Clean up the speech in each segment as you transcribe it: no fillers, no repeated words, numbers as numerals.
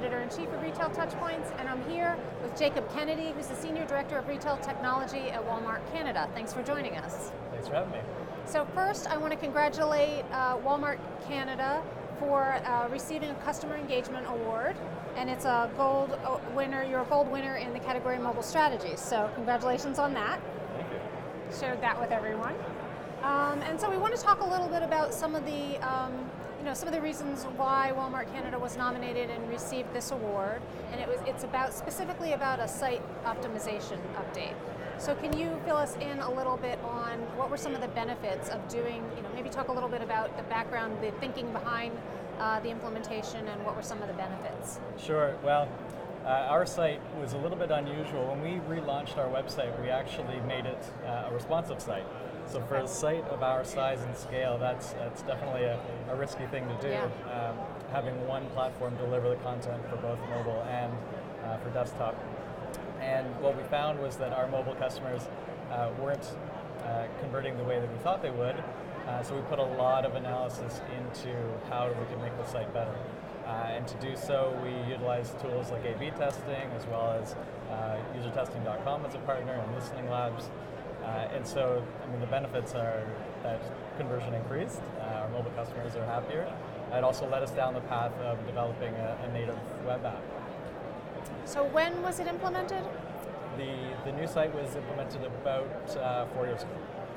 Editor-in-Chief of Retail Touchpoints, and I'm here with Jacob Kennedy, who's the Senior Director of Retail Technology at Walmart Canada. Thanks for joining us. Thanks for having me. So first, I want to congratulate Walmart Canada for receiving a Customer Engagement Award, and it's a gold winner. You're a gold winner in the category Mobile Strategies, so congratulations on that. Thank you. Shared that with everyone. And so we want to talk a little bit about some of the some of the reasons why Walmart Canada was nominated and received this award, and it's specifically about a site optimization update. So can you fill us in a little bit on what were some of the benefits of doing, maybe talk a little bit about the background, the thinking behind the implementation, and what were some of the benefits? Sure. Well, our site was a little bit unusual. When we relaunched our website, we actually made it a responsive site. So for a site of our size and scale, that's definitely a risky thing to do. Yeah. Having one platform deliver the content for both mobile and for desktop. And what we found was that our mobile customers weren't converting the way that we thought they would. So we put a lot of analysis into how we could make the site better. And to do so, we utilized tools like A/B testing, as well as usertesting.com as a partner, and listening labs. And so, the benefits are that conversion increased, our mobile customers are happier. It also led us down the path of developing a native web app. So when was it implemented? The new site was implemented about 4 years ago.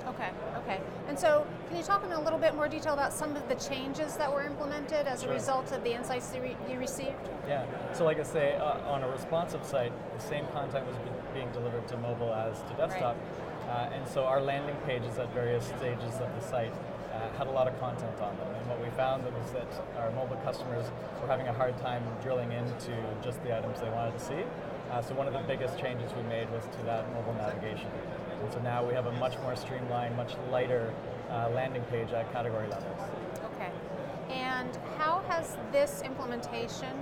Okay. And so can you talk in a little bit more detail about some of the changes that were implemented as a result of the insights that you received? Yeah, so like I say, on a responsive site, the same content was being delivered to mobile as to desktop. Right. And so our landing pages at various stages of the site had a lot of content on them. And what we found was that our mobile customers were having a hard time drilling into just the items they wanted to see. So one of the biggest changes we made was to that mobile navigation. And so now we have a much more streamlined, much lighter landing page at category levels. Okay. And how has this implementation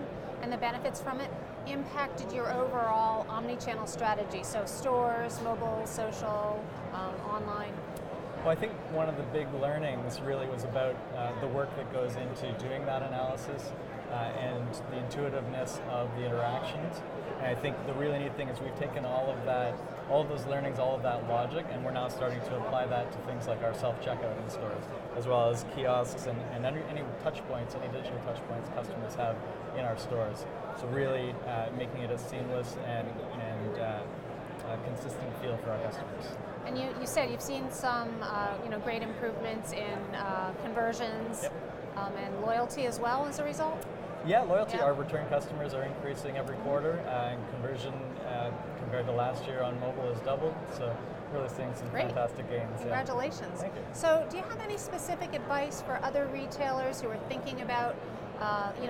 and the benefits from it impacted your overall omni-channel strategy? So stores, mobile, social, online? Well, I think one of the big learnings really was about the work that goes into doing that analysis and the intuitiveness of the interactions. And I think the really neat thing is we've taken all of those learnings, all of that logic, and we're now starting to apply that to things like our self-checkout in stores, as well as kiosks and any touch points, any digital touch points customers have in our stores. So really making it a seamless and consistent feel for our customers. And you said you've seen some great improvements in conversions. Yep. And loyalty as well as a result? Yeah, loyalty. Our return customers are increasing every quarter, and conversion compared to last year on mobile has doubled. So really seeing some fantastic gains. Congratulations. Yeah. Thank you. So do you have any specific advice for other retailers who are thinking about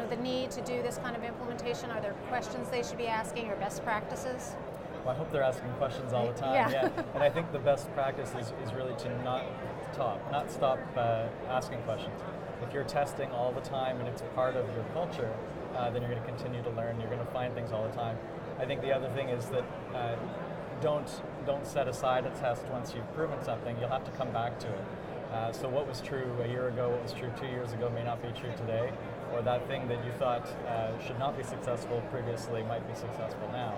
the need to do this kind of implementation? Are there questions they should be asking or best practices? Well, I hope they're asking questions all the time. Yeah. And I think the best practice is really to not stop asking questions. If you're testing all the time and it's part of your culture, then you're going to continue to learn. You're going to find things all the time. I think the other thing is that don't set aside a test once you've proven something. You'll have to come back to it. So what was true a year ago, what was true 2 years ago may not be true today, or that thing that you thought should not be successful previously might be successful now.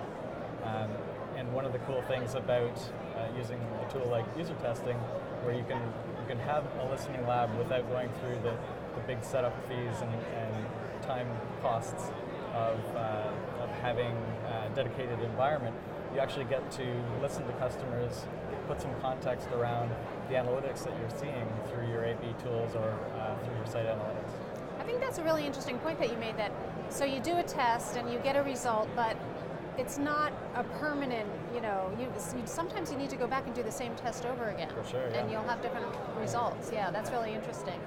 And one of the cool things about using a tool like user testing, where you can have a listening lab without going through the big setup fees and time costs of having a dedicated environment, you actually get to listen to customers, put some context around the analytics that you're seeing through your A/B tools or through your site analytics. I think that's a really interesting point that you made, that so you do a test and you get a result, but it's not a permanent, sometimes you need to go back and do the same test over again. For sure, yeah. And you'll have different results. Yeah, that's really interesting.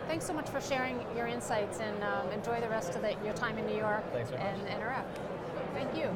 Thanks so much for sharing your insights, and enjoy the rest of your time in New York. Thanks very much. And Interact. Thank you.